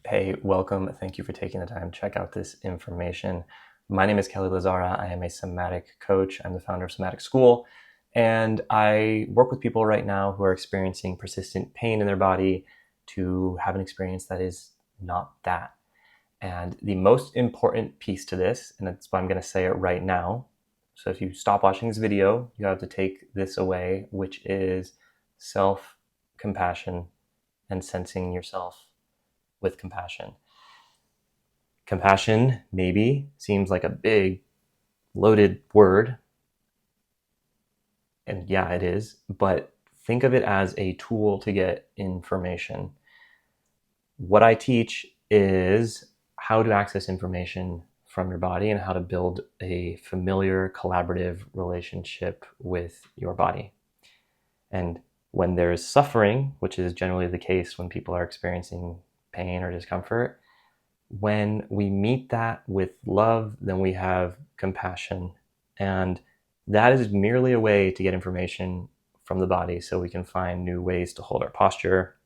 Hey, welcome. Thank you for taking the time to check out this information. My name is Kelly Lazara. I am a somatic coach. I'm the founder of Somatic School, and I work with people right now who are experiencing persistent pain in their body to have an experience that is not that. And the most important piece to this, and that's why I'm going to say it right now. So if you stop watching this video, you have to take this away, which is self-compassion and sensing yourself with compassion. Compassion maybe seems like a big loaded word, and yeah, it is, but think of it as a tool to get information. What I teach is how to access information from your body and how to build a familiar, collaborative relationship with your body. And when there is suffering, which is generally the case when people are experiencing pain or discomfort, when we meet that with love, then we have compassion. And that is merely a way to get information from the body so we can find new ways to hold our posture,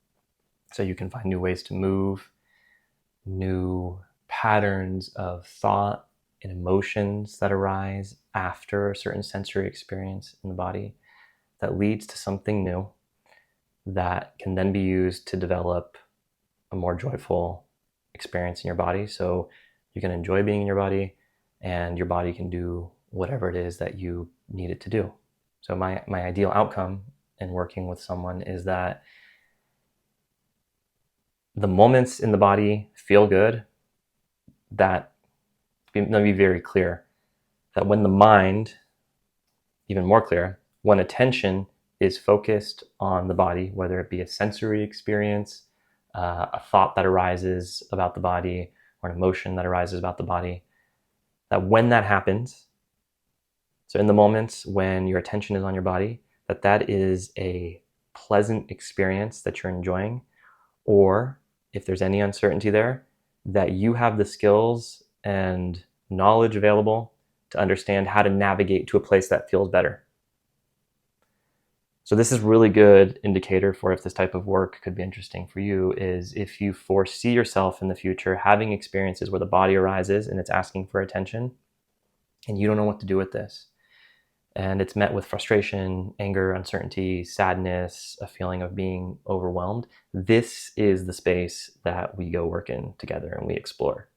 so you can find new ways to move, new patterns of thought and emotions that arise after a certain sensory experience in the body that leads to something new that can then be used to develop a more joyful experience in your body. So you can enjoy being in your body and your body can do whatever it is that you need it to do. So my ideal outcome in working with someone is that the moments in the body feel good, that, let me be very clear, that when the mind, even more clear, when attention is focused on the body, whether it be a sensory experience, a thought that arises about the body, or an emotion that arises about the body, that when that happens, so in the moments when your attention is on your body, that is a pleasant experience that you're enjoying, or if there's any uncertainty there, that you have the skills and knowledge available to understand how to navigate to a place that feels better. So this is really good indicator for if this type of work could be interesting for you, is if you foresee yourself in the future having experiences where the body arises and it's asking for attention and you don't know what to do with this. And it's met with frustration, anger, uncertainty, sadness, a feeling of being overwhelmed. This is the space that we go work in together and we explore.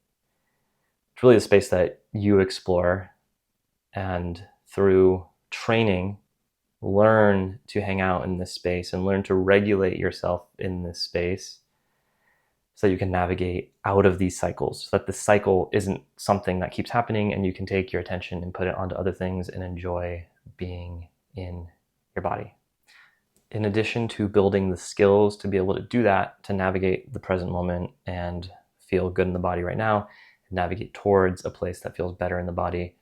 It's really the space that you explore, and through training, learn to hang out in this space and learn to regulate yourself in this space so you can navigate out of these cycles, so that the cycle isn't something that keeps happening and you can take your attention and put it onto other things and enjoy being in your body. In addition to building the skills to be able to do that, to navigate the present moment and feel good in the body right now, and navigate towards a place that feels better in the body,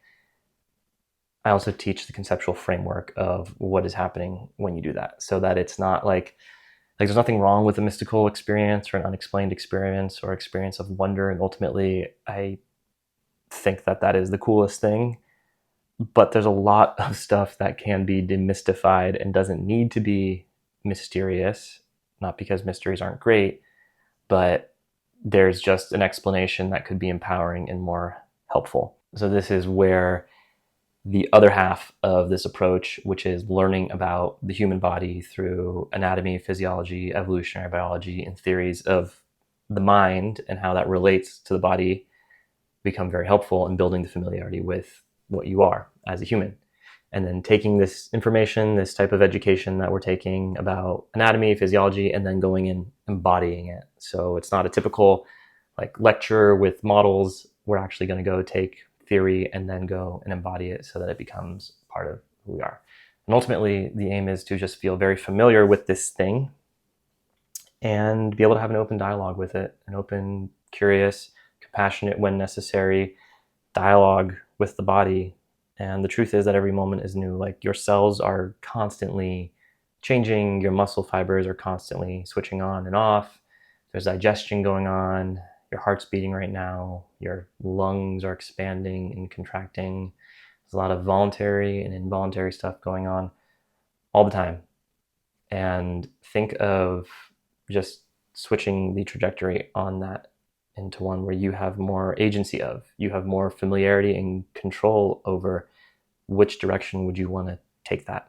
I also teach the conceptual framework of what is happening when you do that, so that it's not like there's nothing wrong with a mystical experience or an unexplained experience or experience of wonder. And ultimately, I think that is the coolest thing. But there's a lot of stuff that can be demystified and doesn't need to be mysterious, not because mysteries aren't great, but there's just an explanation that could be empowering and more helpful. So this is where the other half of this approach, which is learning about the human body through anatomy, physiology, evolutionary biology, and theories of the mind and how that relates to the body, become very helpful in building the familiarity with what you are as a human. And then taking this information, this type of education that we're taking about anatomy, physiology, and then going and embodying it. So it's not a typical like lecture with models. We're actually going to go take theory and then go and embody it so that it becomes part of who we are. And ultimately, the aim is to just feel very familiar with this thing and be able to have an open dialogue with it, an open, curious, compassionate when necessary dialogue with the body. And the truth is that every moment is new. Like, your cells are constantly changing, your muscle fibers are constantly switching on and off. There's digestion going on. Your heart's beating right now. Your lungs are expanding and contracting. There's a lot of voluntary and involuntary stuff going on all the time. And think of just switching the trajectory on that into one where you have more agency of, you have more familiarity and control over which direction would you want to take that.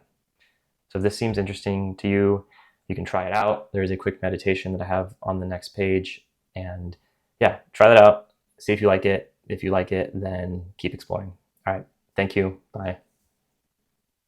So if this seems interesting to you, you can try it out. There's a quick meditation that I have on the next page. And yeah, try that out. See if you like it. If you like it, then keep exploring. All right. Thank you. Bye.